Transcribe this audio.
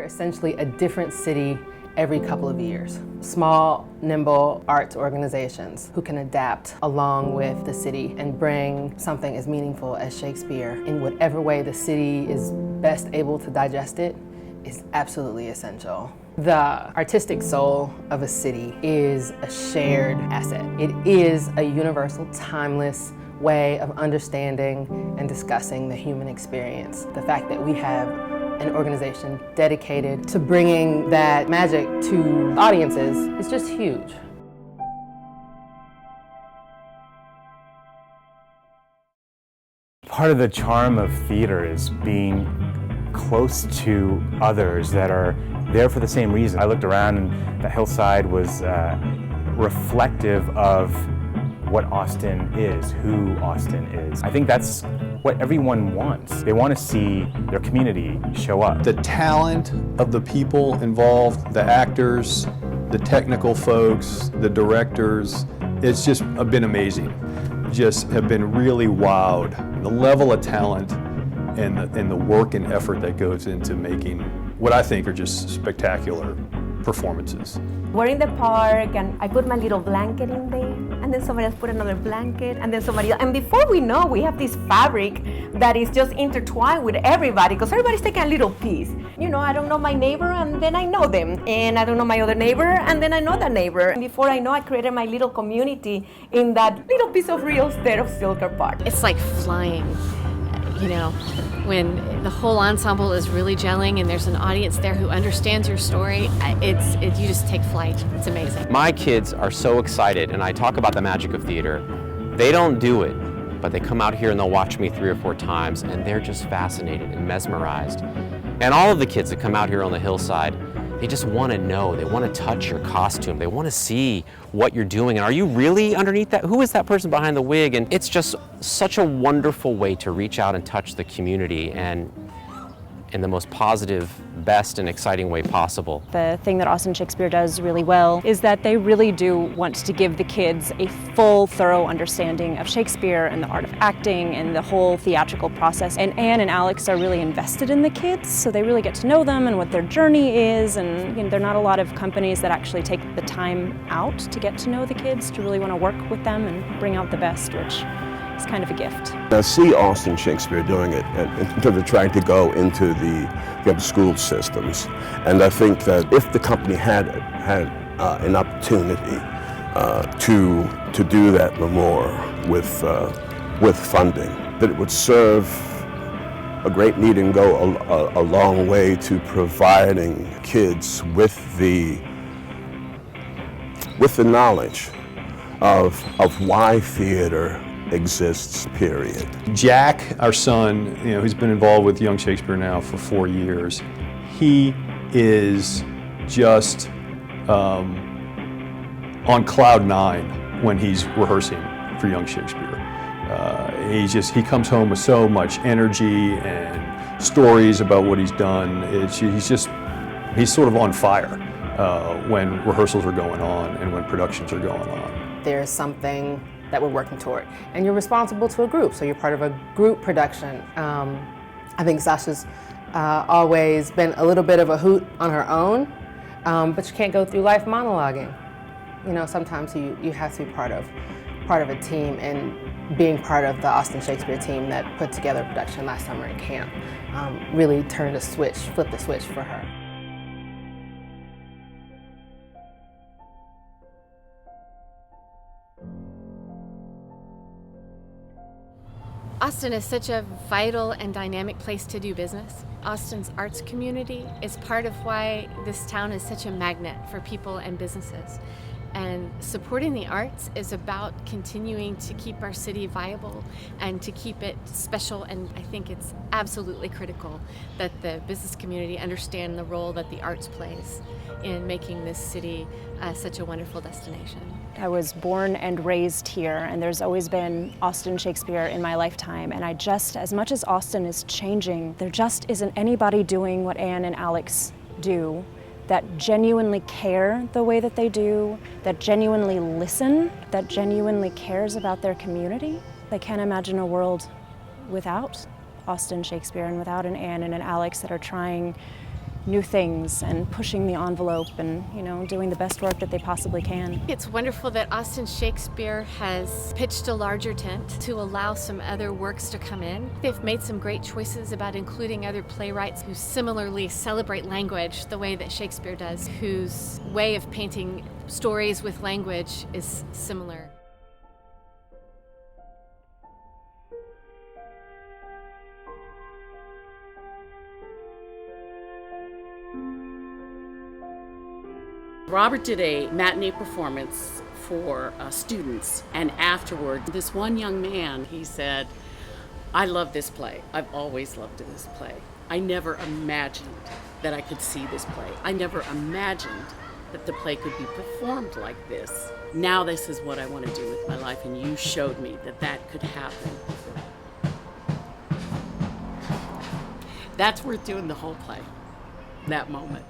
We're essentially a different city every couple of years. Small, nimble arts organizations who can adapt along with the city and bring something as meaningful as Shakespeare in whatever way the city is best able to digest it is absolutely essential. The artistic soul of a city is a shared asset. It is a universal, timeless way of understanding and discussing the human experience. The fact that we have an organization dedicated to bringing that magic to audiences is just huge. Part of the charm of theater is being close to others that are there for the same reason. I looked around and the hillside was reflective of what Austin is, who Austin is. I think that's what everyone wants. They want to see their community show up. The talent of the people involved, the actors, the technical folks, the directors, it's just been amazing. Just have been really wowed. The level of talent and the work and effort that goes into making what I think are just spectacular performances. We're in the park and I put my little blanket in there and then somebody else put another blanket and then somebody else. And before we know, we have this fabric that is just intertwined with everybody because everybody's taking a little piece. You know, I don't know my neighbor and then I know them. And I don't know my other neighbor and then I know that neighbor. And before I know, I created my little community in that little piece of real estate of Silker Park. It's like flying, you know, when the whole ensemble is really gelling and there's an audience there who understands your story, you just take flight. It's amazing. My kids are so excited, and I talk about the magic of theater. They don't do it, but they come out here and they'll watch me 3 or 4 times, and they're just fascinated and mesmerized. And all of the kids that come out here on the hillside, they just want to know. They want to touch your costume. They want to see what you're doing. And are you really underneath that? Who is that person behind the wig? And it's just such a wonderful way to reach out and touch the community and in the most positive, best, and exciting way possible. The thing that Austin Shakespeare does really well is that they really do want to give the kids a full, thorough understanding of Shakespeare and the art of acting and the whole theatrical process. And Anne and Alex are really invested in the kids, so they really get to know them and what their journey is. And you know, there are not a lot of companies that actually take the time out to get to know the kids, to really want to work with them and bring out the best, which is kind of a gift. I see Austin Shakespeare doing it in terms of trying to go into the school systems. And I think that if the company had an opportunity to do that more with funding, that it would serve a great need and go a long way to providing kids with the knowledge of why theater exists, period. Jack, our son, you know, who's been involved with Young Shakespeare now for 4 years, he is just on cloud 9 when he's rehearsing for Young Shakespeare. He comes home with so much energy and stories about what he's done. He's sort of on fire when rehearsals are going on and when productions are going on. There's something that we're working toward. And you're responsible to a group, so you're part of a group production. I think Sasha's always been a little bit of a hoot on her own, but you can't go through life monologuing. You know, sometimes you have to be part of a team, and being part of the Austin Shakespeare team that put together a production last summer in camp really flipped the switch for her. Austin is such a vital and dynamic place to do business. Austin's arts community is part of why this town is such a magnet for people and businesses. And supporting the arts is about continuing to keep our city viable and to keep it special. And I think it's absolutely critical that the business community understand the role that the arts plays in making this city such a wonderful destination. I was born and raised here, and there's always been Austin Shakespeare in my lifetime. And as much as Austin is changing, there just isn't anybody doing what Anne and Alex do that genuinely care the way that they do, that genuinely listen, that genuinely cares about their community. I can't imagine a world without Austin Shakespeare and without an Anne and an Alex that are trying new things and pushing the envelope and, doing the best work that they possibly can. It's wonderful that Austin Shakespeare has pitched a larger tent to allow some other works to come in. They've made some great choices about including other playwrights who similarly celebrate language the way that Shakespeare does, whose way of painting stories with language is similar. Robert did a matinee performance for students, and afterward, this one young man, he said, "I love this play. I've always loved this play. I never imagined that I could see this play. I never imagined that the play could be performed like this. Now this is what I want to do with my life, and you showed me that that could happen." That's worth doing the whole play, that moment.